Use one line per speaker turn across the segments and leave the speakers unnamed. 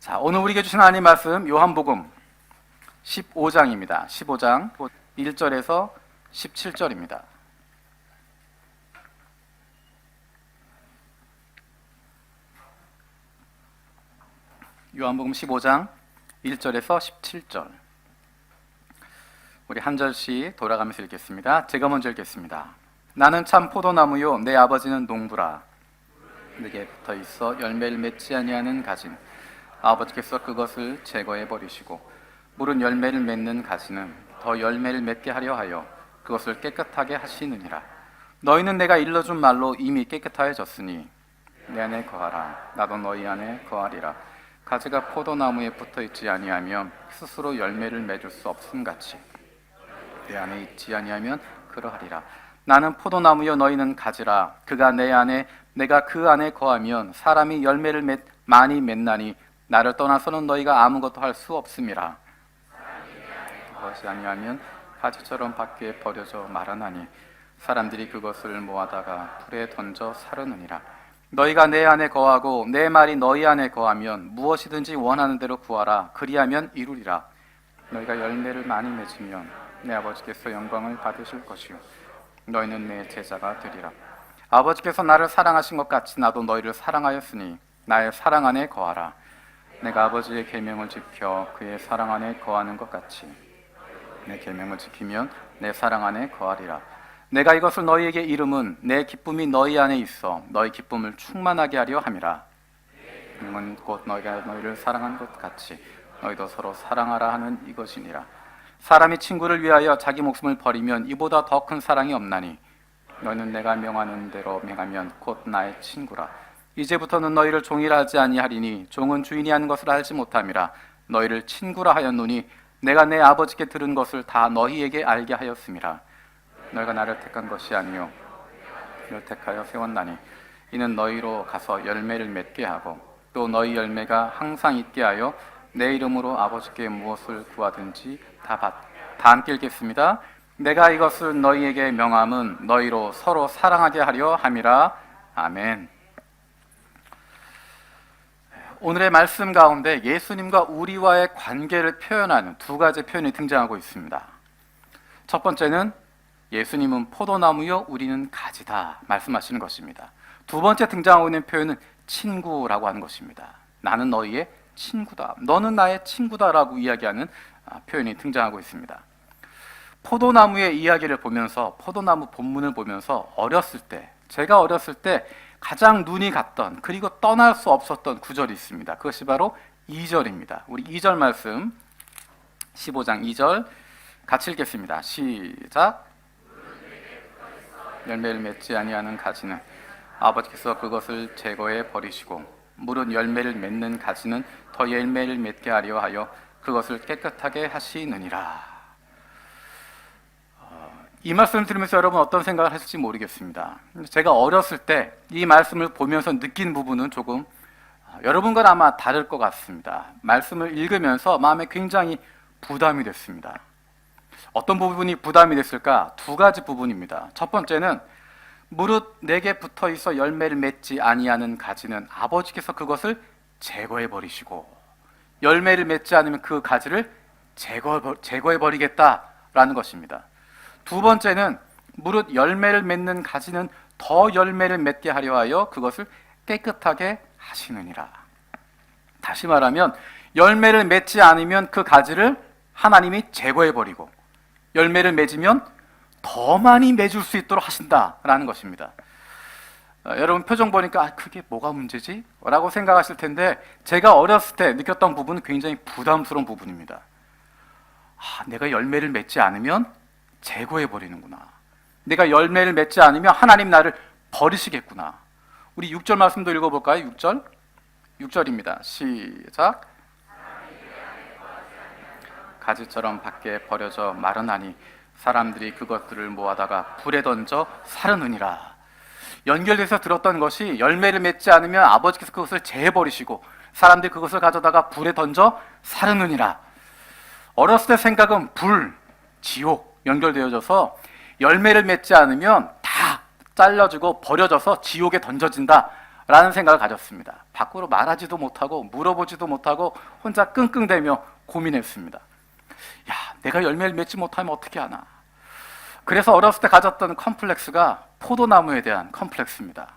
자, 오늘 우리에게 주신 하나님 말씀 요한복음 15장입니다. 15장 1절에서 17절입니다. 요한복음 15장 1절에서 17절. 우리 한 절씩 돌아가면서 읽겠습니다. 제가 먼저 읽겠습니다. 나는 참 포도나무요 내 아버지는 농부라. 내게 붙어 있어 열매를 맺지 아니하는 가지는 아버지께서 그것을 제거해 버리시고 무른 열매를 맺는 가지는 더 열매를 맺게 하려 하여 그것을 깨끗하게 하시느니라. 너희는 내가 일러준 말로 이미 깨끗하여졌으니 내 안에 거하라. 나도 너희 안에 거하리라. 가지가 포도나무에 붙어 있지 아니하면 스스로 열매를 맺을 수 없음같이 내 안에 있지 아니하면 그러하리라. 나는 포도나무요 너희는 가지라. 그가 내 안에 내가 그 안에 거하면 사람이 열매를 많이 맺나니 나를 떠나서는 너희가 아무것도 할 수 없음이라. 그것이 아니하면 가지처럼 밖에 버려져 마르나니 사람들이 그것을 모아다가 불에 던져 사르느니라. 너희가 내 안에 거하고 내 말이 너희 안에 거하면 무엇이든지 원하는 대로 구하라. 그리하면 이루리라. 너희가 열매를 많이 맺으면 내 아버지께서 영광을 받으실 것이요 너희는 내 제자가 되리라. 아버지께서 나를 사랑하신 것 같이 나도 너희를 사랑하였으니 나의 사랑 안에 거하라. 내가 아버지의 계명을 지켜 그의 사랑 안에 거하는 것 같이 내 계명을 지키면 내 사랑 안에 거하리라. 내가 이것을 너희에게 이름은 내 기쁨이 너희 안에 있어 너희 기쁨을 충만하게 하려 함이라. 이는 곧 너희가 너희를 사랑한 것 같이 너희도 서로 사랑하라 하는 이것이니라. 사람이 친구를 위하여 자기 목숨을 버리면 이보다 더 큰 사랑이 없나니 너희는 내가 명하는 대로 명하면 곧 나의 친구라. 이제부터는 너희를 종이라 하지 아니하리니 종은 주인이 하는 것을 알지 못함이라. 너희를 친구라 하였노니 내가 내 아버지께 들은 것을 다 너희에게 알게 하였음이라. 너희가 나를 택한 것이 아니요 너를 택하여 세웠나니 이는 너희로 가서 열매를 맺게 하고 또 너희 열매가 항상 있게 하여 내 이름으로 아버지께 무엇을 구하든지 다 함께 읽겠습니다. 내가 이것을 너희에게 명함은 너희로 서로 사랑하게 하려 함이라. 아멘. 오늘의 말씀 가운데 예수님과 우리와의 관계를 표현하는 두 가지 표현이 등장하고 있습니다. 첫 번째는 예수님은 포도나무요 우리는 가지다 말씀하시는 것입니다. 두 번째 등장하고 있는 표현은 친구라고 하는 것입니다. 나는 너희의 친구다. 너는 나의 친구다라고 이야기하는 표현이 등장하고 있습니다. 포도나무의 이야기를 보면서 포도나무 본문을 보면서 제가 어렸을 때 가장 눈이 갔던 그리고 떠날 수 없었던 구절이 있습니다. 그것이 바로 2절입니다. 우리 2절 말씀 15장 2절 같이 읽겠습니다. 시작. 열매를 맺지 아니하는 가지는 아버지께서 그것을 제거해 버리시고 무른 열매를 맺는 가지는 더 열매를 맺게 하려 하여 그것을 깨끗하게 하시느니라. 이 말씀을 들으면서 여러분 어떤 생각을 하실지 모르겠습니다. 제가 어렸을 때 이 말씀을 보면서 느낀 부분은 조금 여러분과 아마 다를 것 같습니다. 말씀을 읽으면서 마음에 굉장히 부담이 됐습니다. 어떤 부분이 부담이 됐을까? 두 가지 부분입니다. 첫 번째는 무릇 내게 붙어 있어 열매를 맺지 아니하는 가지는 아버지께서 그것을 제거해 버리시고 열매를 맺지 않으면 그 가지를 제거해 버리겠다라는 것입니다. 두 번째는 무릇 열매를 맺는 가지는 더 열매를 맺게 하려 하여 그것을 깨끗하게 하시느니라. 다시 말하면 열매를 맺지 않으면 그 가지를 하나님이 제거해 버리고 열매를 맺으면 더 많이 맺을 수 있도록 하신다라는 것입니다. 여러분 표정 보니까 그게 뭐가 문제지? 라고 생각하실 텐데 제가 어렸을 때 느꼈던 부분은 굉장히 부담스러운 부분입니다. 내가 열매를 맺지 않으면 제거해 버리는구나. 내가 열매를 맺지 않으면 하나님 나를 버리시겠구나. 우리 6절 말씀도 읽어볼까요? 6절입니다. 시작. 가지처럼 밖에 버려져 마르나니 사람들이 그것들을 모아다가 불에 던져 사르느니라. 연결돼서 들었던 것이 열매를 맺지 않으면 아버지께서 그것을 제해버리시고 사람들이 그것을 가져다가 불에 던져 사르느니라. 어렸을 때 생각은 불, 지옥 연결되어져서 열매를 맺지 않으면 다 잘라지고 버려져서 지옥에 던져진다 라는 생각을 가졌습니다. 밖으로 말하지도 못하고 물어보지도 못하고 혼자 끙끙대며 고민했습니다. 야, 내가 열매를 맺지 못하면 어떻게 하나. 그래서 어렸을 때 가졌던 컴플렉스가 포도나무에 대한 컴플렉스입니다.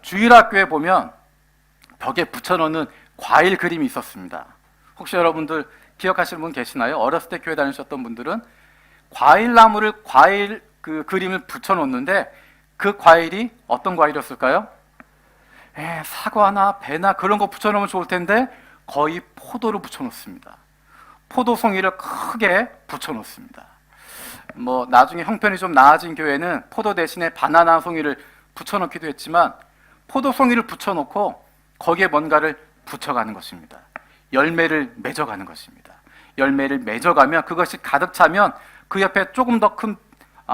주일학교에 보면 벽에 붙여놓는 과일 그림이 있었습니다. 혹시 여러분들 기억하시는 분 계시나요? 어렸을 때 교회 다니셨던 분들은 과일 그림을 붙여놓는데 그 과일이 어떤 과일이었을까요? 사과나 배나 그런 거 붙여놓으면 좋을 텐데 거의 포도를 붙여놓습니다. 포도송이를 크게 붙여놓습니다. 나중에 형편이 좀 나아진 교회는 포도 대신에 바나나 송이를 붙여놓기도 했지만 포도송이를 붙여놓고 거기에 뭔가를 붙여가는 것입니다. 열매를 맺어가는 것입니다. 열매를 맺어가면 그것이 가득 차면 그 옆에 조금 더 큰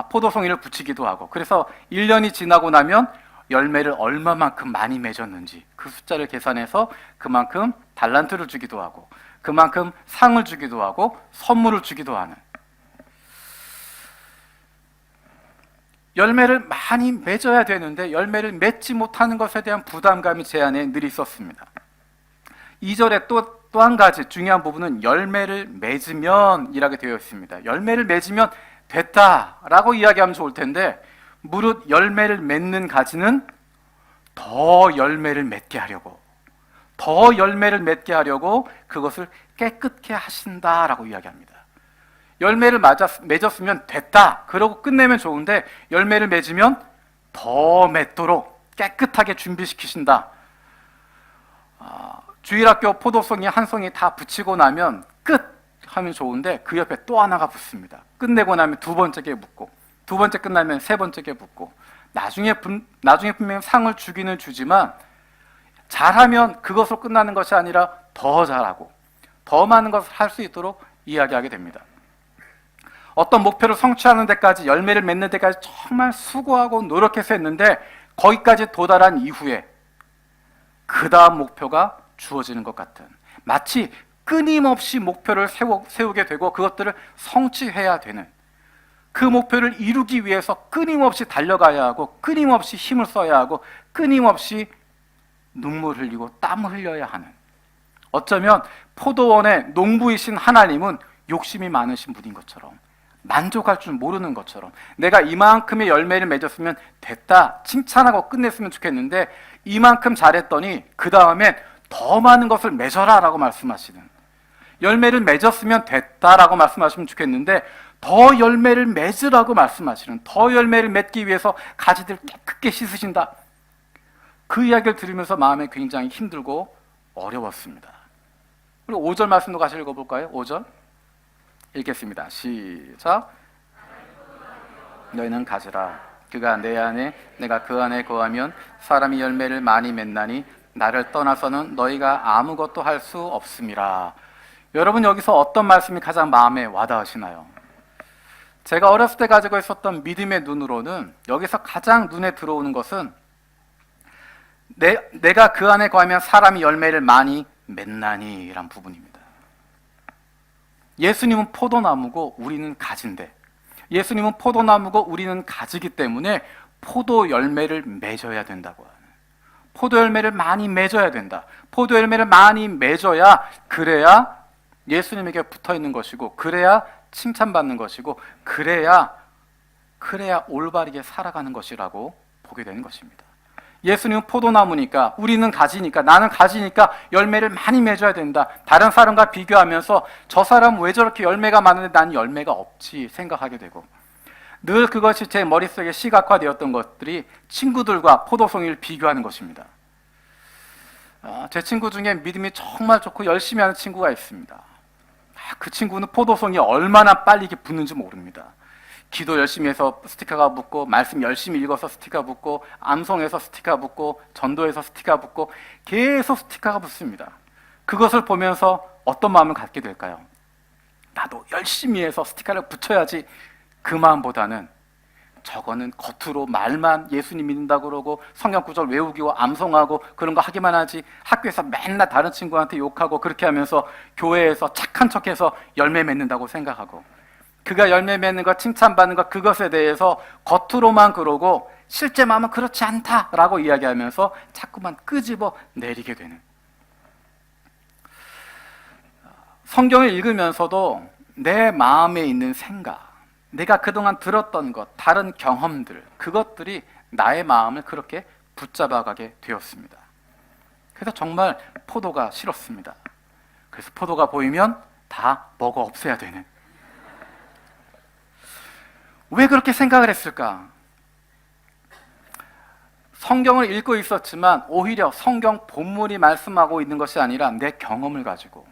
포도송이를 붙이기도 하고, 그래서 1년이 지나고 나면 열매를 얼마만큼 많이 맺었는지 그 숫자를 계산해서 그만큼 달란트를 주기도 하고 그만큼 상을 주기도 하고 선물을 주기도 하는, 열매를 많이 맺어야 되는데 열매를 맺지 못하는 것에 대한 부담감이 제 안에 늘 있었습니다. 2절에 또 한 가지 중요한 부분은 열매를 맺으면 이라고 되어 있습니다. 열매를 맺으면 됐다라고 이야기하면 좋을 텐데, 무릇 열매를 맺는 가지는 더 열매를 맺게 하려고, 더 열매를 맺게 하려고 그것을 깨끗게 하신다라고 이야기합니다. 열매를 맺었으면 됐다 그러고 끝내면 좋은데 열매를 맺으면 더 맺도록 깨끗하게 준비시키신다. 주일학교 포도송이 한 송이 다 붙이고 나면 끝 하면 좋은데 그 옆에 또 하나가 붙습니다. 끝내고 나면 두 번째게 붙고, 두 번째 끝나면 세 번째게 붙고, 나중에 분명 상을 주기는 주지만 잘하면 그것으로 끝나는 것이 아니라 더 잘하고 더 많은 것을 할 수 있도록 이야기하게 됩니다. 어떤 목표를 성취하는 데까지, 열매를 맺는 데까지 정말 수고하고 노력해서 했는데 거기까지 도달한 이후에 그 다음 목표가 주어지는 것 같은, 마치 끊임없이 목표를 세우게 되고 그것들을 성취해야 되는, 그 목표를 이루기 위해서 끊임없이 달려가야 하고 끊임없이 힘을 써야 하고 끊임없이 눈물 흘리고 땀을 흘려야 하는, 어쩌면 포도원의 농부이신 하나님은 욕심이 많으신 분인 것처럼, 만족할 줄 모르는 것처럼, 내가 이만큼의 열매를 맺었으면 됐다 칭찬하고 끝냈으면 좋겠는데 이만큼 잘했더니 그 다음엔 더 많은 것을 맺어라 라고 말씀하시는, 열매를 맺었으면 됐다라고 말씀하시면 좋겠는데 더 열매를 맺으라고 말씀하시는, 더 열매를 맺기 위해서 가지들 깨끗게 씻으신다. 그 이야기를 들으면서 마음이 굉장히 힘들고 어려웠습니다. 그리고 5절 말씀도 같이 읽어볼까요? 5절 읽겠습니다. 시작. 너희는 가지라. 그가 내 안에 내가 그 안에 거하면 사람이 열매를 많이 맺나니 나를 떠나서는 너희가 아무것도 할 수 없음이라. 여러분, 여기서 어떤 말씀이 가장 마음에 와닿으시나요? 제가 어렸을 때 가지고 있었던 믿음의 눈으로는 여기서 가장 눈에 들어오는 것은 내가 그 안에 거하면 사람이 열매를 많이 맺나니 라는 부분입니다. 예수님은 포도나무고 우리는 가지인데, 예수님은 포도나무고 우리는 가지기 때문에 포도 열매를 맺어야 된다고 하는, 포도 열매를 많이 맺어야 된다. 포도 열매를 많이 맺어야, 그래야 예수님에게 붙어 있는 것이고, 그래야 칭찬받는 것이고, 그래야 올바르게 살아가는 것이라고 보게 되는 것입니다. 예수님은 포도나무니까, 우리는 가지니까, 나는 가지니까 열매를 많이 맺어야 된다. 다른 사람과 비교하면서 저 사람은 왜 저렇게 열매가 많은데 난 열매가 없지 생각하게 되고, 늘 그것이 제 머릿속에 시각화되었던 것들이 친구들과 포도송이를 비교하는 것입니다. 제 친구 중에 믿음이 정말 좋고 열심히 하는 친구가 있습니다. 그 친구는 포도송이 얼마나 빨리 붙는지 모릅니다. 기도 열심히 해서 스티커가 붙고, 말씀 열심히 읽어서 스티커가 붙고, 암송해서 스티커가 붙고, 전도해서 스티커가 붙고, 계속 스티커가 붙습니다. 그것을 보면서 어떤 마음을 갖게 될까요? 나도 열심히 해서 스티커를 붙여야지. 그 마음보다는 저거는 겉으로 말만 예수님 믿는다고 그러고 성경 구절 외우기고 암송하고 그런 거 하기만 하지, 학교에서 맨날 다른 친구한테 욕하고 그렇게 하면서 교회에서 착한 척해서 열매 맺는다고 생각하고, 그가 열매 맺는 것, 칭찬받는 것, 그것에 대해서 겉으로만 그러고 실제 마음은 그렇지 않다라고 이야기하면서 자꾸만 끄집어 내리게 되는, 성경을 읽으면서도 내 마음에 있는 생각, 내가 그동안 들었던 것, 다른 경험들, 그것들이 나의 마음을 그렇게 붙잡아가게 되었습니다. 그래서 정말 포도가 싫었습니다. 그래서 포도가 보이면 다 먹어 없애야 되는. 왜 그렇게 생각을 했을까? 성경을 읽고 있었지만 오히려 성경 본문이 말씀하고 있는 것이 아니라 내 경험을 가지고,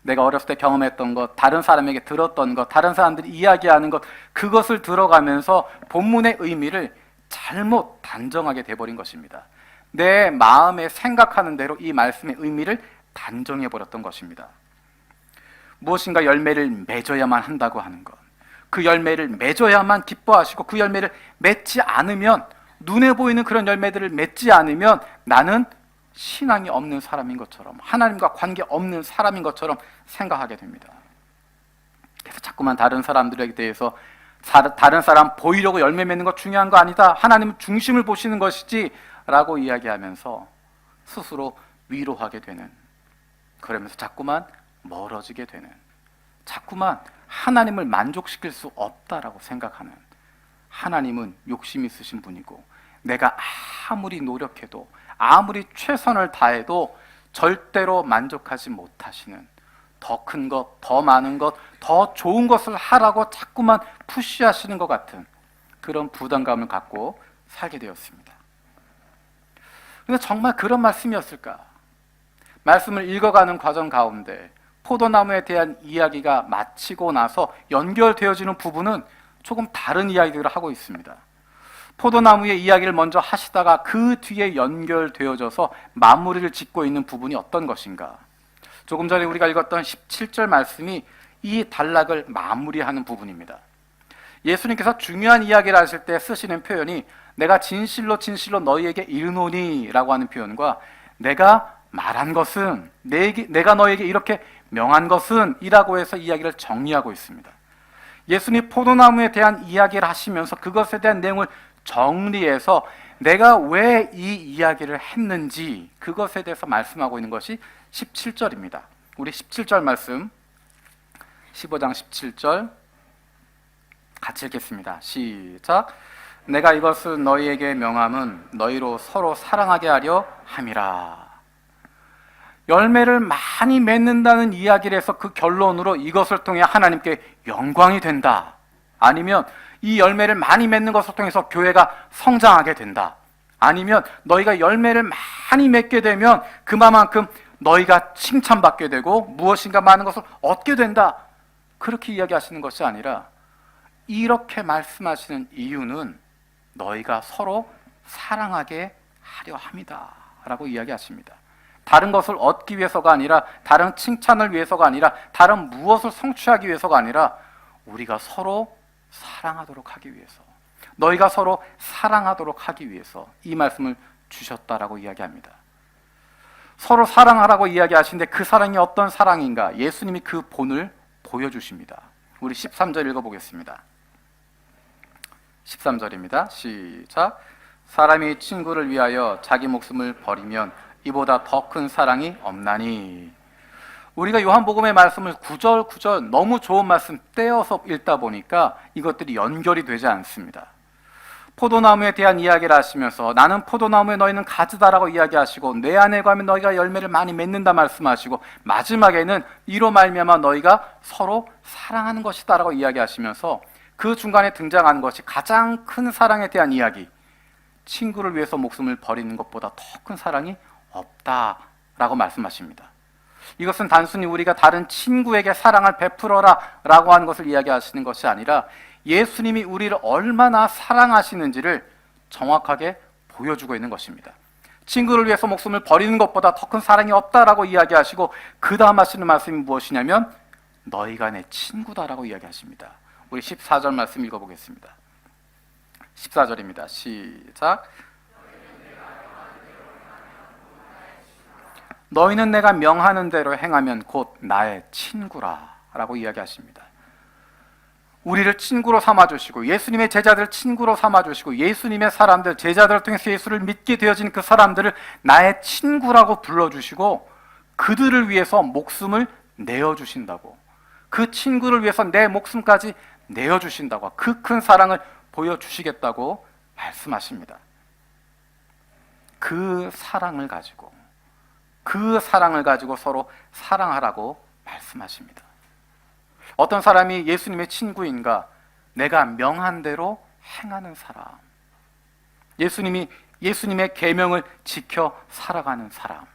내가 어렸을 때 경험했던 것, 다른 사람에게 들었던 것, 다른 사람들이 이야기하는 것, 그것을 들어가면서 본문의 의미를 잘못 단정하게 돼버린 것입니다. 내 마음에 생각하는 대로 이 말씀의 의미를 단정해버렸던 것입니다. 무엇인가 열매를 맺어야만 한다고 하는 것, 그 열매를 맺어야만 기뻐하시고 그 열매를 맺지 않으면, 눈에 보이는 그런 열매들을 맺지 않으면 나는 신앙이 없는 사람인 것처럼, 하나님과 관계 없는 사람인 것처럼 생각하게 됩니다. 그래서 자꾸만 다른 사람들에 대해서 다른 사람 보이려고 열매 맺는 것 중요한 거 아니다, 하나님은 중심을 보시는 것이지 라고 이야기하면서 스스로 위로하게 되는, 그러면서 자꾸만 멀어지게 되는, 자꾸만 하나님을 만족시킬 수 없다라고 생각하는, 하나님은 욕심 있으신 분이고 내가 아무리 노력해도 아무리 최선을 다해도 절대로 만족하지 못하시는, 더 큰 것, 더 많은 것, 더 좋은 것을 하라고 자꾸만 푸시하시는 것 같은 그런 부담감을 갖고 살게 되었습니다. 근데 정말 그런 말씀이었을까? 말씀을 읽어가는 과정 가운데 포도나무에 대한 이야기가 마치고 나서 연결되어지는 부분은 조금 다른 이야기를 하고 있습니다. 포도나무의 이야기를 먼저 하시다가 그 뒤에 연결되어져서 마무리를 짓고 있는 부분이 어떤 것인가? 조금 전에 우리가 읽었던 17절 말씀이 이 단락을 마무리하는 부분입니다. 예수님께서 중요한 이야기를 하실 때 쓰시는 표현이 내가 진실로 진실로 너희에게 이르노니 라고 하는 표현과 내가 말한 것은, 내가 너에게 이렇게 명한 것은 이라고 해서 이야기를 정리하고 있습니다. 예수님 포도나무에 대한 이야기를 하시면서 그것에 대한 내용을 정리해서 내가 왜 이 이야기를 했는지 그것에 대해서 말씀하고 있는 것이 17절입니다. 우리 17절 말씀, 15장 17절 같이 읽겠습니다. 시작. 내가 이것을 너희에게 명함은 너희로 서로 사랑하게 하려 함이라. 열매를 많이 맺는다는 이야기를 해서 그 결론으로 이것을 통해 하나님께 영광이 된다, 아니면 이 열매를 많이 맺는 것을 통해서 교회가 성장하게 된다, 아니면 너희가 열매를 많이 맺게 되면 그만큼 너희가 칭찬받게 되고 무엇인가 많은 것을 얻게 된다, 그렇게 이야기하시는 것이 아니라 이렇게 말씀하시는 이유는 너희가 서로 사랑하게 하려 함이다 라고 이야기하십니다. 다른 것을 얻기 위해서가 아니라, 다른 칭찬을 위해서가 아니라, 다른 무엇을 성취하기 위해서가 아니라 우리가 서로 사랑하도록 하기 위해서, 너희가 서로 사랑하도록 하기 위해서 이 말씀을 주셨다라고 이야기합니다. 서로 사랑하라고 이야기하시는데 그 사랑이 어떤 사랑인가? 예수님이 그 본을 보여주십니다. 우리 13절 읽어보겠습니다. 13절입니다. 시작. 사람이 친구를 위하여 자기 목숨을 버리면 이보다 더 큰 사랑이 없나니. 우리가 요한복음의 말씀을 구절구절 너무 좋은 말씀 떼어서 읽다 보니까 이것들이 연결이 되지 않습니다. 포도나무에 대한 이야기를 하시면서 나는 포도나무에 너희는 가지다라고 이야기하시고 내 안에 가면 너희가 열매를 많이 맺는다 말씀하시고 마지막에는 이로 말미암아 너희가 서로 사랑하는 것이다라고 이야기하시면서 그 중간에 등장하는 것이 가장 큰 사랑에 대한 이야기, 친구를 위해서 목숨을 버리는 것보다 더 큰 사랑이 없다라고 말씀하십니다. 이것은 단순히 우리가 다른 친구에게 사랑을 베풀어라 라고 하는 것을 이야기하시는 것이 아니라 예수님이 우리를 얼마나 사랑하시는지를 정확하게 보여주고 있는 것입니다. 친구를 위해서 목숨을 버리는 것보다 더 큰 사랑이 없다라고 이야기하시고 그 다음 하시는 말씀이 무엇이냐면 너희가 내 친구다라고 이야기하십니다. 우리 14절 말씀 읽어보겠습니다. 14절입니다. 시작. 너희는 내가 명하는 대로 행하면 곧 나의 친구라 라고 이야기하십니다. 우리를 친구로 삼아주시고 예수님의 제자들을 친구로 삼아주시고 예수님의 사람들, 제자들을 통해서 예수를 믿게 되어진 그 사람들을 나의 친구라고 불러주시고 그들을 위해서 목숨을 내어주신다고, 그 친구를 위해서 내 목숨까지 내어주신다고, 그 큰 사랑을 보여주시겠다고 말씀하십니다. 그 사랑을 가지고 서로 사랑하라고 말씀하십니다. 어떤 사람이 예수님의 친구인가? 내가 명한 대로 행하는 사람, 예수님의 계명을 지켜 살아가는 사람,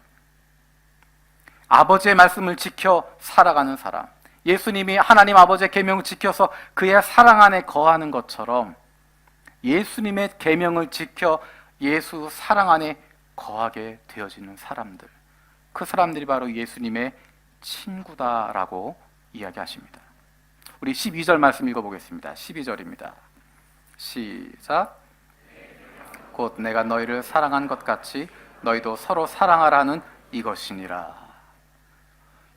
아버지의 말씀을 지켜 살아가는 사람, 예수님이 하나님 아버지의 계명을 지켜서 그의 사랑 안에 거하는 것처럼 예수님의 계명을 지켜 예수 사랑 안에 거하게 되어지는 사람들, 그 사람들이 바로 예수님의 친구다라고 이야기하십니다. 우리 12절 말씀 읽어보겠습니다. 12절입니다. 시작. 곧 내가 너희를 사랑한 것 같이 너희도 서로 사랑하라는 이것이니라.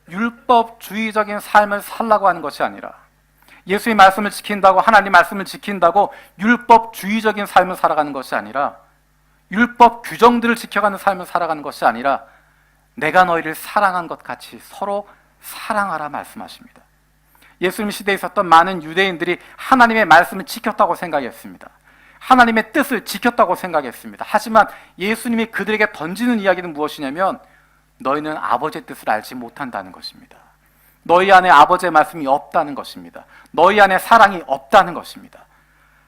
율법주의적인 삶을 살라고 하는 것이 아니라, 예수의 말씀을 지킨다고, 하나님 말씀을 지킨다고 율법주의적인 삶을 살아가는 것이 아니라, 율법 규정들을 지켜가는 삶을 살아가는 것이 아니라 내가 너희를 사랑한 것 같이 서로 사랑하라 말씀하십니다. 예수님 시대에 있었던 많은 유대인들이 하나님의 말씀을 지켰다고 생각했습니다. 하나님의 뜻을 지켰다고 생각했습니다. 하지만 예수님이 그들에게 던지는 이야기는 무엇이냐면, 너희는 아버지의 뜻을 알지 못한다는 것입니다. 너희 안에 아버지의 말씀이 없다는 것입니다. 너희 안에 사랑이 없다는 것입니다.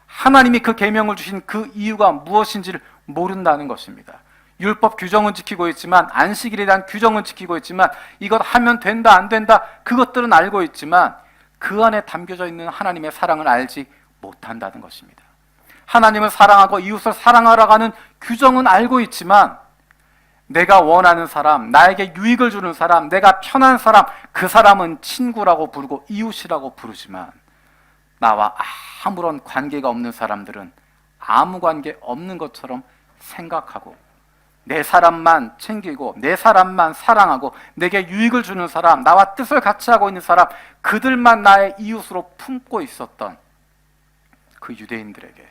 하나님이 그 계명을 주신 그 이유가 무엇인지를 모른다는 것입니다. 율법 규정은 지키고 있지만, 안식일에 대한 규정은 지키고 있지만, 이것 하면 된다 안 된다 그것들은 알고 있지만 그 안에 담겨져 있는 하나님의 사랑을 알지 못한다는 것입니다. 하나님을 사랑하고 이웃을 사랑하라고 하는 규정은 알고 있지만 내가 원하는 사람, 나에게 유익을 주는 사람, 내가 편한 사람, 그 사람은 친구라고 부르고 이웃이라고 부르지만 나와 아무런 관계가 없는 사람들은 아무 관계 없는 것처럼 생각하고, 내 사람만 챙기고 내 사람만 사랑하고 내게 유익을 주는 사람, 나와 뜻을 같이 하고 있는 사람, 그들만 나의 이웃으로 품고 있었던 그 유대인들에게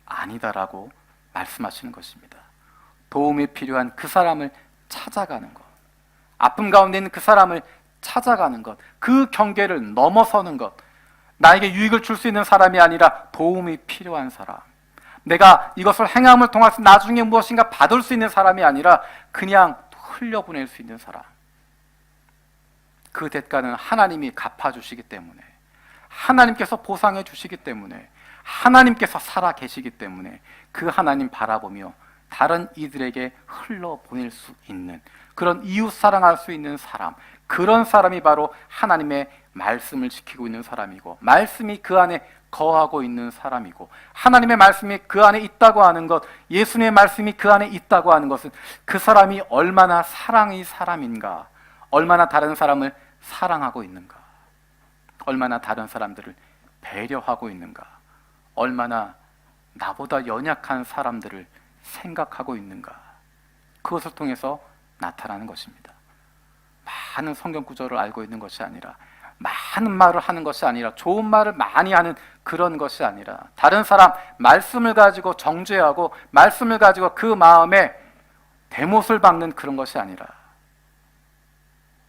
아니다라고 말씀하시는 것입니다. 도움이 필요한 그 사람을 찾아가는 것, 아픔 가운데 있는 그 사람을 찾아가는 것, 그 경계를 넘어서는 것, 나에게 유익을 줄 수 있는 사람이 아니라 도움이 필요한 사람, 내가 이것을 행함을 통해서 나중에 무엇인가 받을 수 있는 사람이 아니라 그냥 흘려보낼 수 있는 사람, 그 대가는 하나님이 갚아주시기 때문에, 하나님께서 보상해 주시기 때문에, 하나님께서 살아 계시기 때문에 그 하나님 바라보며 다른 이들에게 흘러보낼 수 있는, 그런 이웃 사랑할 수 있는 사람, 그런 사람이 바로 하나님의 말씀을 지키고 있는 사람이고, 말씀이 그 안에 거하고 있는 사람이고, 하나님의 말씀이 그 안에 있다고 하는 것, 예수님의 말씀이 그 안에 있다고 하는 것은 그 사람이 얼마나 사랑의 사람인가, 얼마나 다른 사람을 사랑하고 있는가, 얼마나 다른 사람들을 배려하고 있는가, 얼마나 나보다 연약한 사람들을 생각하고 있는가, 그것을 통해서 나타나는 것입니다. 많은 성경 구절을 알고 있는 것이 아니라, 많은 말을 하는 것이 아니라, 좋은 말을 많이 하는 그런 것이 아니라, 다른 사람 말씀을 가지고 정죄하고 말씀을 가지고 그 마음에 대못을 박는 그런 것이 아니라,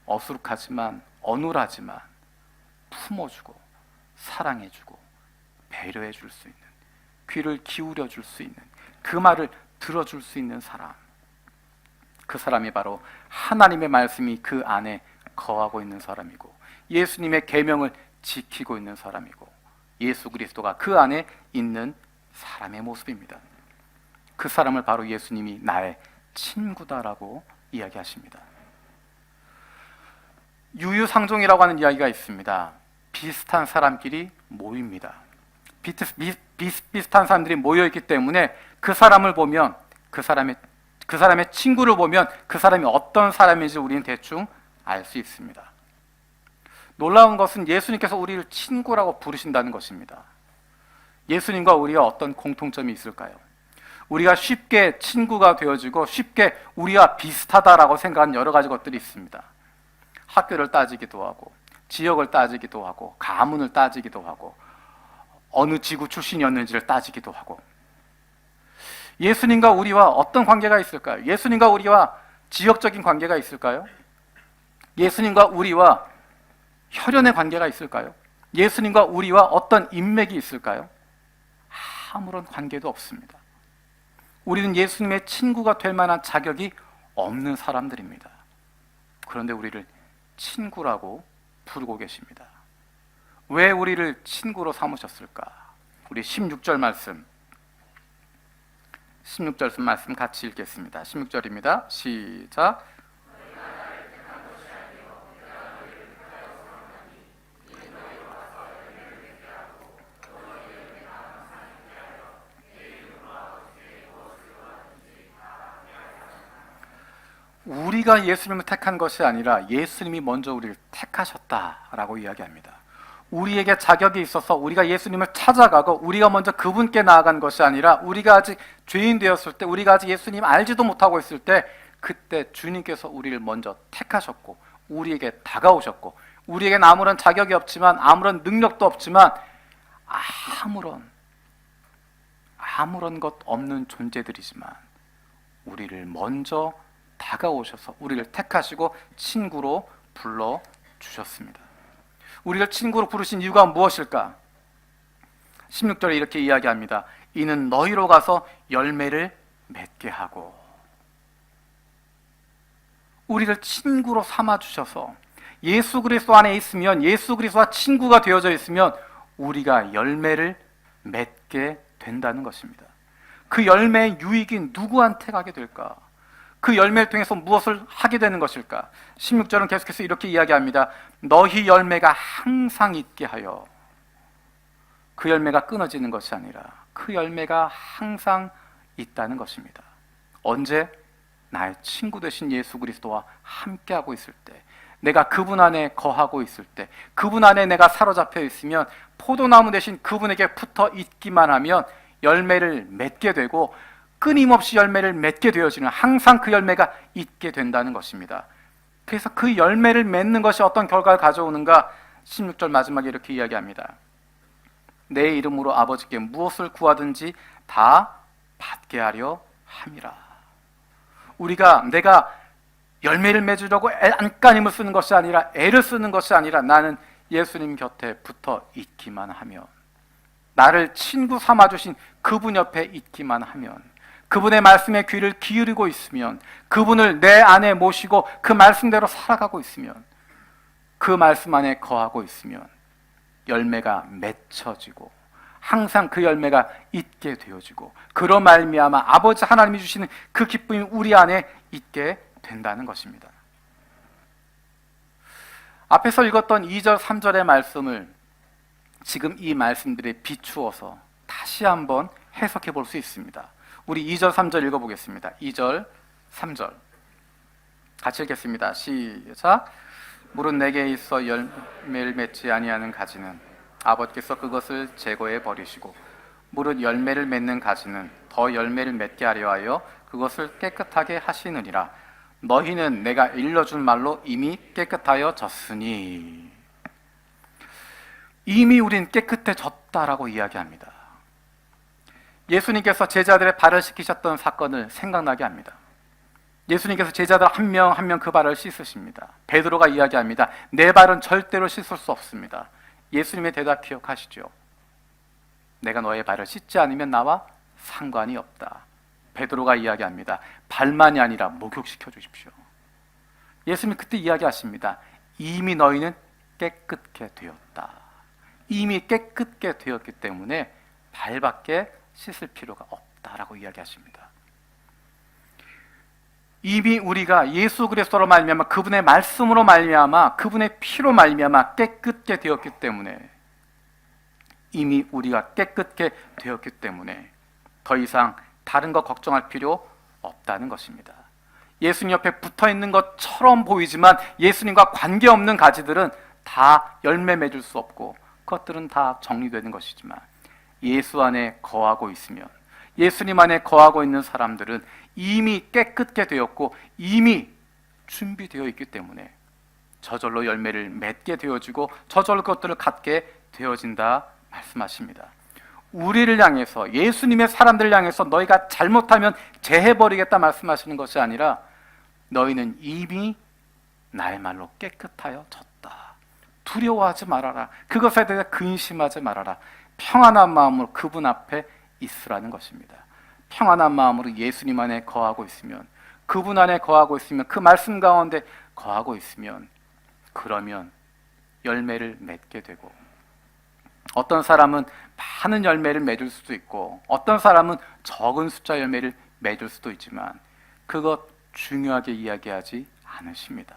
어수룩하지만 어눌하지만 품어주고 사랑해주고 배려해줄 수 있는, 귀를 기울여줄 수 있는, 그 말을 들어줄 수 있는 사람, 그 사람이 바로 하나님의 말씀이 그 안에 거하고 있는 사람이고, 예수님의 계명을 지키고 있는 사람이고, 예수 그리스도가 그 안에 있는 사람의 모습입니다. 그 사람을 바로 예수님이 나의 친구다라고 이야기하십니다. 유유상종이라고 하는 이야기가 있습니다. 비슷한 사람끼리 모입니다. 비슷한 사람들이 모여있기 때문에 그 사람을 보면, 그 사람의 친구를 보면 그 사람이 어떤 사람인지 우리는 대충 알 수 있습니다. 놀라운 것은 예수님께서 우리를 친구라고 부르신다는 것입니다. 예수님과 우리가 어떤 공통점이 있을까요? 우리가 쉽게 친구가 되어지고 쉽게 우리와 비슷하다라고 생각하는 여러 가지 것들이 있습니다. 학교를 따지기도 하고, 지역을 따지기도 하고 가문을 따지기도 하고 어느 지구 출신이었는지를 따지기도 하고 예수님과 우리와 어떤 관계가 있을까요? 예수님과 우리와 지역적인 관계가 있을까요? 예수님과 우리와 혈연의 관계가 있을까요? 예수님과 우리와 어떤 인맥이 있을까요? 아무런 관계도 없습니다. 우리는 예수님의 친구가 될 만한 자격이 없는 사람들입니다. 그런데 우리를 친구라고 부르고 계십니다. 왜 우리를 친구로 삼으셨을까? 우리 16절 말씀 같이 읽겠습니다. 16절입니다. 시작. 우리가 예수님을 택한 것이 아니라 예수님이 먼저 우리를 택하셨다라고 이야기합니다. 우리에게 자격이 있어서 우리가 예수님을 찾아가고 우리가 먼저 그분께 나아간 것이 아니라 우리가 아직 죄인 되었을 때, 우리가 아직 예수님 알지도 못하고 있을 때, 그때 주님께서 우리를 먼저 택하셨고 우리에게 다가오셨고, 우리에게는 아무런 자격이 없지만, 아무런 능력도 없지만, 아무런 것 없는 존재들이지만 우리를 먼저 다가오셔서 우리를 택하시고 친구로 불러주셨습니다. 우리를 친구로 부르신 이유가 무엇일까? 16절에 이렇게 이야기합니다. 이는 너희로 가서 열매를 맺게 하고. 우리를 친구로 삼아주셔서 예수 그리스도 안에 있으면, 예수 그리스도와 친구가 되어져 있으면 우리가 열매를 맺게 된다는 것입니다. 그 열매의 유익이 누구한테 가게 될까? 그 열매를 통해서 무엇을 하게 되는 것일까? 16절은 계속해서 이렇게 이야기합니다. 너희 열매가 항상 있게 하여. 그 열매가 끊어지는 것이 아니라 그 열매가 항상 있다는 것입니다. 언제? 나의 친구 되신 예수 그리스도와 함께하고 있을 때, 내가 그분 안에 거하고 있을 때, 그분 안에 내가 사로잡혀 있으면, 포도나무 대신 그분에게 붙어 있기만 하면 열매를 맺게 되고 끊임없이 열매를 맺게 되어지는, 항상 그 열매가 있게 된다는 것입니다. 그래서 그 열매를 맺는 것이 어떤 결과를 가져오는가? 16절 마지막에 이렇게 이야기합니다. 내 이름으로 아버지께 무엇을 구하든지 다 받게 하려 함이라. 내가 열매를 맺으려고 안간힘을 쓰는 것이 아니라, 애를 쓰는 것이 아니라, 나는 예수님 곁에 붙어 있기만 하면, 나를 친구 삼아주신 그분 옆에 있기만 하면, 그분의 말씀에 귀를 기울이고 있으면, 그분을 내 안에 모시고 그 말씀대로 살아가고 있으면, 그 말씀 안에 거하고 있으면 열매가 맺혀지고 항상 그 열매가 있게 되어지고, 그로 말미암아 아버지 하나님이 주시는 그 기쁨이 우리 안에 있게 된다는 것입니다. 앞에서 읽었던 2절, 3절의 말씀을 지금 이 말씀들에 비추어서 다시 한번 해석해 볼 수 있습니다. 우리 2절, 3절 읽어보겠습니다. 2절, 3절 같이 읽겠습니다. 시작. 물은 내게 있어 열매를 맺지 아니하는 가지는 아버지께서 그것을 제거해 버리시고, 물은 열매를 맺는 가지는 더 열매를 맺게 하려 하여 그것을 깨끗하게 하시느니라. 너희는 내가 일러준 말로 이미 깨끗하여졌으니. 이미 우린 깨끗해졌다라고 이야기합니다. 예수님께서 제자들의 발을 씻기셨던 사건을 생각나게 합니다. 예수님께서 제자들 한 명 한 명 그 발을 씻으십니다. 베드로가 이야기합니다. 내 발은 절대로 씻을 수 없습니다. 예수님의 대답 기억하시죠? 내가 너의 발을 씻지 않으면 나와 상관이 없다. 베드로가 이야기합니다. 발만이 아니라 목욕시켜 주십시오. 예수님 그때 이야기하십니다. 이미 너희는 깨끗게 되었다. 이미 깨끗게 되었기 때문에 발밖에 씻을 필요가 없다라고 이야기하십니다. 이미 우리가 예수 그리스도로 말미암아, 그분의 말씀으로 말미암아, 그분의 피로 말미암아 깨끗게 되었기 때문에, 이미 우리가 깨끗게 되었기 때문에 더 이상 다른 거 걱정할 필요 없다는 것입니다. 예수님 옆에 붙어 있는 것처럼 보이지만 예수님과 관계없는 가지들은 다 열매 맺을 수 없고 그것들은 다 정리되는 것이지만, 예수 안에 거하고 있으면, 예수님 안에 거하고 있는 사람들은 이미 깨끗게 되었고 이미 준비되어 있기 때문에 저절로 열매를 맺게 되어지고 저절로 그것들을 갖게 되어진다 말씀하십니다. 우리를 향해서, 예수님의 사람들을 향해서 너희가 잘못하면 제해버리겠다 말씀하시는 것이 아니라 너희는 이미 나의 말로 깨끗하여 졌다. 두려워하지 말아라. 그것에 대해 근심하지 말아라. 평안한 마음으로 그분 앞에 있으라는 것입니다. 평안한 마음으로 예수님 안에 거하고 있으면, 그분 안에 거하고 있으면, 그 말씀 가운데 거하고 있으면, 그러면 열매를 맺게 되고, 어떤 사람은 많은 열매를 맺을 수도 있고 어떤 사람은 적은 숫자 열매를 맺을 수도 있지만 그것 중요하게 이야기하지 않으십니다.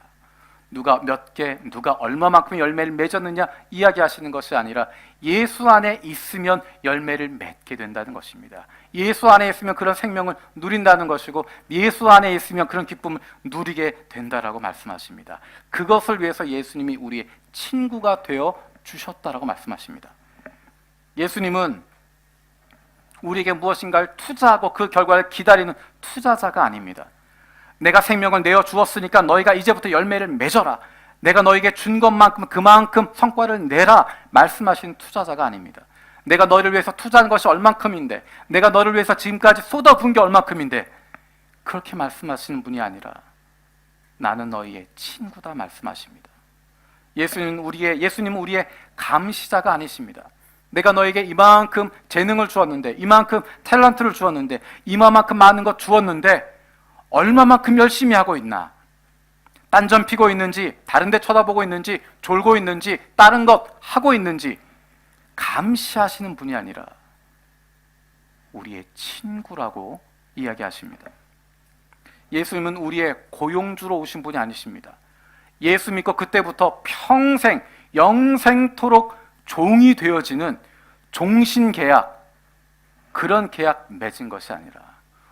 누가 몇 개, 누가 얼마만큼 열매를 맺었느냐 이야기하시는 것이 아니라 예수 안에 있으면 열매를 맺게 된다는 것입니다. 예수 안에 있으면 그런 생명을 누린다는 것이고 예수 안에 있으면 그런 기쁨을 누리게 된다라고 말씀하십니다. 그것을 위해서 예수님이 우리의 친구가 되어 주셨다라고 말씀하십니다. 예수님은 우리에게 무엇인가를 투자하고 그 결과를 기다리는 투자자가 아닙니다. 내가 생명을 내어 주었으니까 너희가 이제부터 열매를 맺어라. 내가 너에게 준 것만큼 그만큼 성과를 내라 말씀하시는 투자자가 아닙니다. 내가 너희를 위해서 투자한 것이 얼만큼인데, 내가 너를 위해서 지금까지 쏟아부은 게 얼만큼인데, 그렇게 말씀하시는 분이 아니라 나는 너희의 친구다 말씀하십니다. 예수님은 우리의 감시자가 아니십니다. 내가 너에게 이만큼 재능을 주었는데, 이만큼 탤런트를 주었는데, 이만큼 많은 것 주었는데 얼마만큼 열심히 하고 있나? 딴전 피고 있는지, 다른 데 쳐다보고 있는지, 졸고 있는지, 다른 것 하고 있는지 감시하시는 분이 아니라 우리의 친구라고 이야기하십니다. 예수님은 우리의 고용주로 오신 분이 아니십니다. 예수 믿고 그때부터 평생, 영생토록 종이 되어지는 종신계약, 그런 계약 맺은 것이 아니라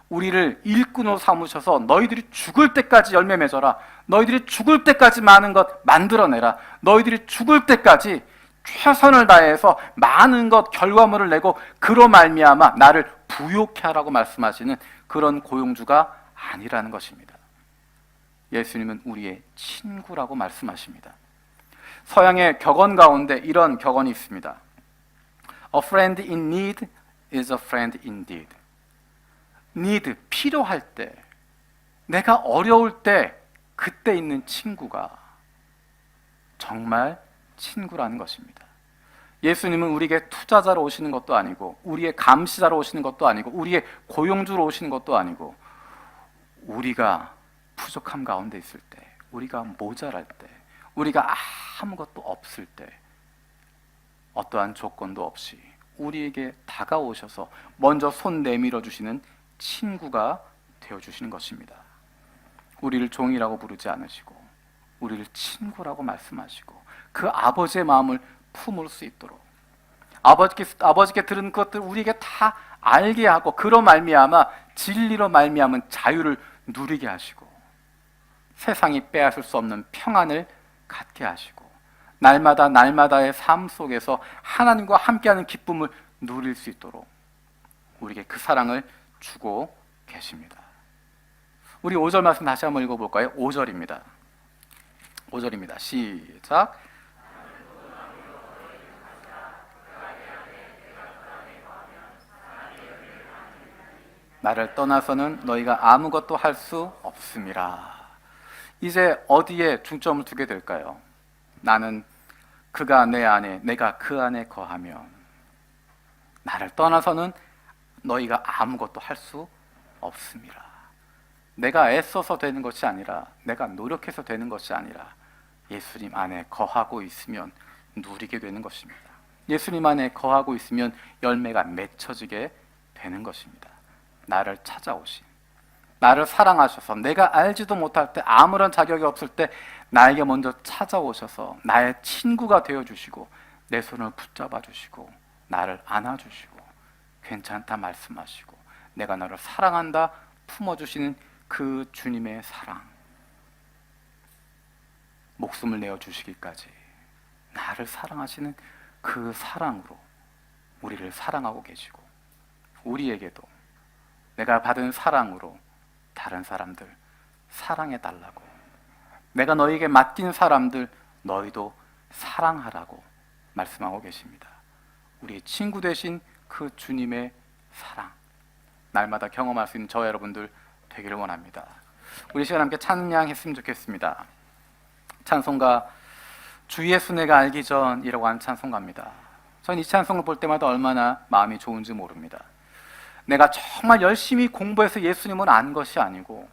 우리를 일꾼으로 삼으셔서 너희들이 죽을 때까지 열매 맺어라, 너희들이 죽을 때까지 많은 것 만들어내라, 너희들이 죽을 때까지 최선을 다해서 많은 것 결과물을 내고 그로 말미암아 나를 부욕해 하라고 말씀하시는 그런 고용주가 아니라는 것입니다. 예수님은 우리의 친구라고 말씀하십니다. 서양의 격언 가운데 이런 격언이 있습니다. A friend in need is a friend indeed. need, 필요할 때, 내가 어려울 때 그때 있는 친구가 정말 친구라는 것입니다. 예수님은 우리에게 투자자로 오시는 것도 아니고 우리의 감시자로 오시는 것도 아니고 우리의 고용주로 오시는 것도 아니고 우리가 부족함 가운데 있을 때, 우리가 모자랄 때, 우리가 아무것도 없을 때 어떠한 조건도 없이 우리에게 다가오셔서 먼저 손 내밀어 주시는 친구가 되어주시는 것입니다. 우리를 종이라고 부르지 않으시고 우리를 친구라고 말씀하시고 그 아버지의 마음을 품을 수 있도록 아버지께 들은 것들 우리에게 다 알게 하고 그로 말미암아 진리로 말미암은 자유를 누리게 하시고 세상이 빼앗을 수 없는 평안을 갖게 하시고 날마다의 삶 속에서 하나님과 함께하는 기쁨을 누릴 수 있도록 우리에게 그 사랑을 주고 계십니다. 우리 5절 말씀 다시 한번 읽어볼까요? 5절입니다. 시작. 나를 떠나서는 너희가 아무것도 할 수 없음이라. 이제 어디에 중점을 두게 될까요? 나는 그가 내 안에, 내가 그 안에 거하면 나를 떠나서는 너희가 아무것도 할 수 없음이라. 내가 애써서 되는 것이 아니라, 내가 노력해서 되는 것이 아니라 예수님 안에 거하고 있으면 누리게 되는 것입니다. 예수님 안에 거하고 있으면 열매가 맺혀지게 되는 것입니다. 나를 찾아오신, 나를 사랑하셔서 내가 알지도 못할 때, 아무런 자격이 없을 때 나에게 먼저 찾아오셔서 나의 친구가 되어주시고 내 손을 붙잡아 주시고 나를 안아주시고 괜찮다 말씀하시고 내가 너를 사랑한다 품어주시는 그 주님의 사랑, 목숨을 내어주시기까지 나를 사랑하시는 그 사랑으로 우리를 사랑하고 계시고 우리에게도 내가 받은 사랑으로 다른 사람들 사랑해달라고 내가 너희에게 맡긴 사람들 너희도 사랑하라고 말씀하고 계십니다. 우리의 친구 되신 그 주님의 사랑, 날마다 경험할 수 있는 저와 여러분들 되기를 원합니다. 우리 시간 함께 찬양했으면 좋겠습니다. 찬송가 주 예수 내가 알기 전이라고 하는 찬송가입니다. 저는 이 찬송을 볼 때마다 얼마나 마음이 좋은지 모릅니다. 내가 정말 열심히 공부해서 예수님을 안 것이 아니고,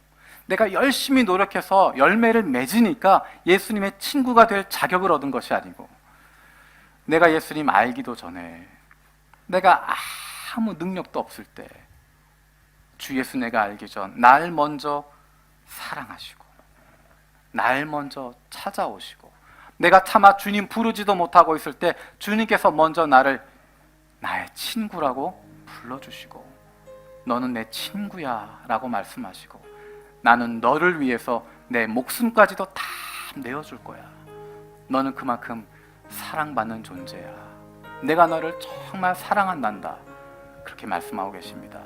내가 열심히 노력해서 열매를 맺으니까 예수님의 친구가 될 자격을 얻은 것이 아니고, 내가 예수님 알기도 전에, 내가 아무 능력도 없을 때 주 예수 내가 알기 전 날 먼저 사랑하시고 날 먼저 찾아오시고, 내가 차마 주님 부르지도 못하고 있을 때 주님께서 먼저 나를 나의 친구라고 불러주시고, 너는 내 친구야 라고 말씀하시고, 나는 너를 위해서 내 목숨까지도 다 내어줄 거야. 너는 그만큼 사랑받는 존재야. 내가 너를 정말 사랑한단다. 그렇게 말씀하고 계십니다.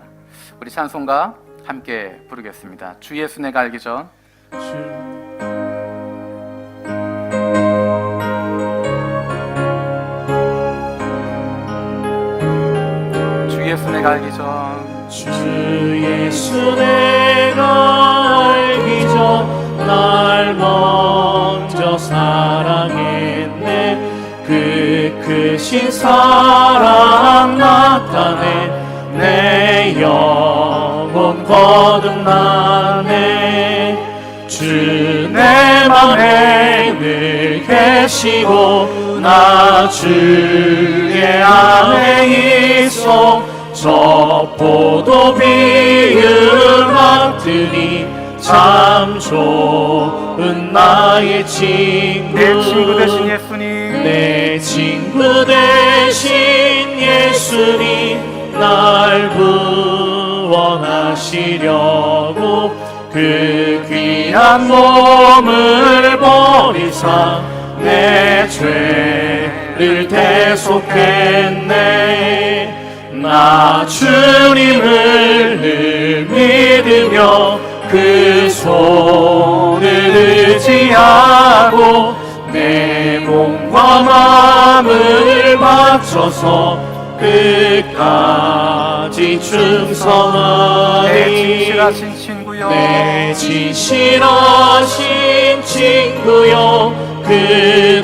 우리 찬송가 함께 부르겠습니다. 주 예수 내가 알기 전. 주 예수 내가 알기 전.
주 예수 내가 알기 전 날 먼저 사랑했네. 그 크신 사랑 나타내 내 영혼 거듭나네. 주 내 맘에 늘 계시고 나 주의 안에 있어. 저 포도 비유 같으니 참 좋은 나의 친구.
내 친구 되신 예수님,
내 친구 되신 예수님 날 구원하시려고 그 귀한 몸을 버리사 내 죄를 대속했네. 나 주님을 늘 믿으며 그 손을 의지하고 내 몸과 마음을 바쳐서 끝까지 충성하리.
내 진실하신 친구여,
내 진실하신 친구여, 그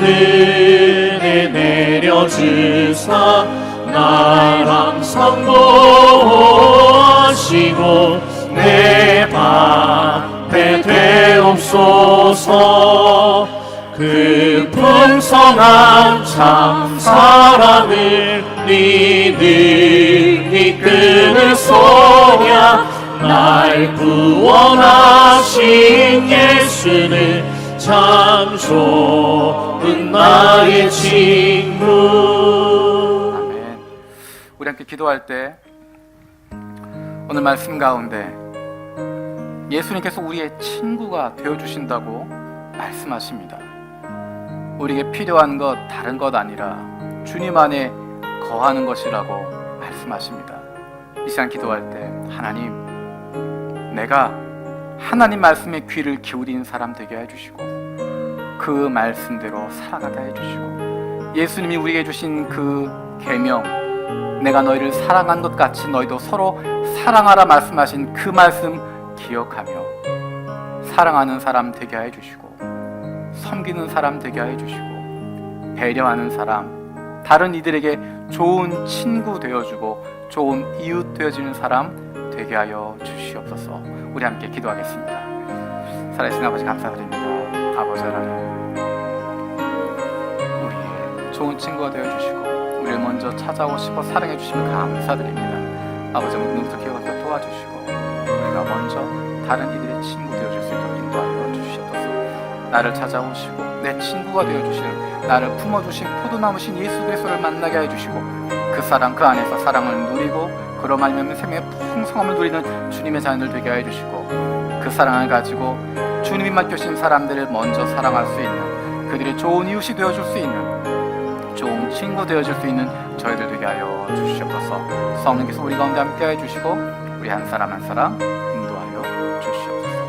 은혜 내려주사 날 항상 보호하시고 내 방패 되옵소서. 그 풍성한 참 사랑을 네 이끄는 소냐. 날 구원하신 예수는 참 좋은 나의 친구.
아멘. 우리 함께 기도할 때 오늘 말씀 가운데 예수님께서 우리의 친구가 되어주신다고 말씀하십니다. 우리에게 필요한 것 다른 것 아니라 주님 안에 거하는 것이라고 말씀하십니다. 이 시간 기도할 때 하나님, 내가 하나님 말씀에 귀를 기울인 사람 되게 해주시고 그 말씀대로 살아가게 해주시고, 예수님이 우리에게 주신 그 계명, 내가 너희를 사랑한 것 같이 너희도 서로 사랑하라 말씀하신 그 말씀 기억하며 사랑하는 사람 되게 해주시고, 섬기는 사람 되게 해주시고, 배려하는 사람, 다른 이들에게 좋은 친구 되어주고 좋은 이웃 되어지는 사람 되게 하여 주시옵소서. 우리 함께 기도하겠습니다. 살아계신 아버지 감사드립니다. 아버지 하나님, 우리의 좋은 친구가 되어주시고 우리를 먼저 찾아오시고 사랑해 주시면 감사드립니다. 아버지 눈부터 기억하여 도와주시고 우리가 먼저 다른 이들의 친구 되어줄 수 있도록 인도하여 주시옵소서. 나를 찾아오시고 내 친구가 되어주시는, 나를 품어주신 포도나무신 예수 그리스도를 만나게 해주시고 그 사랑, 그 안에서 사랑을 누리고 그로 말미암아 생명의 풍성함을 누리는 주님의 자녀들 되게 해주시고, 그 사랑을 가지고 주님이 맡겨주신 사람들을 먼저 사랑할 수 있는, 그들의 좋은 이웃이 되어줄 수 있는, 좋은 친구 되어줄 수 있는 저희들 되게 하여 주시옵소서. 성령께서 우리 가운데 함께 해주시고 우리 한 사람 한 사람 인도하여 주시옵소서.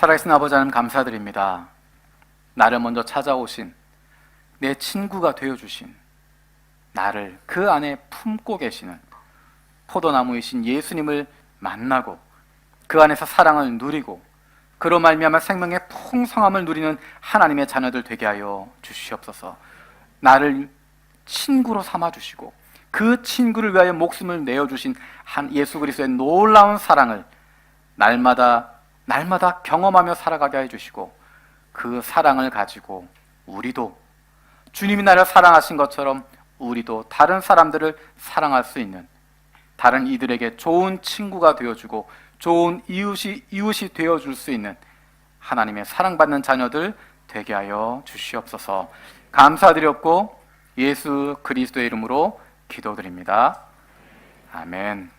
살아계신 아버지 하나님 감사드립니다. 나를 먼저 찾아오신, 내 친구가 되어주신, 나를 그 안에 품고 계시는 포도나무이신 예수님을 만나고 그 안에서 사랑을 누리고 그로 말미암아 생명의 풍성함을 누리는 하나님의 자녀들 되게 하여 주시옵소서. 나를 친구로 삼아주시고 그 친구를 위하여 목숨을 내어주신 한 예수 그리스도의 놀라운 사랑을 날마다 경험하며 살아가게 해주시고 그 사랑을 가지고 우리도 주님이 나를 사랑하신 것처럼 우리도 다른 사람들을 사랑할 수 있는, 다른 이들에게 좋은 친구가 되어주고 좋은 이웃이 되어줄 수 있는 하나님의 사랑받는 자녀들 되게 하여 주시옵소서. 감사드렸고 예수 그리스도의 이름으로 기도드립니다. 아멘.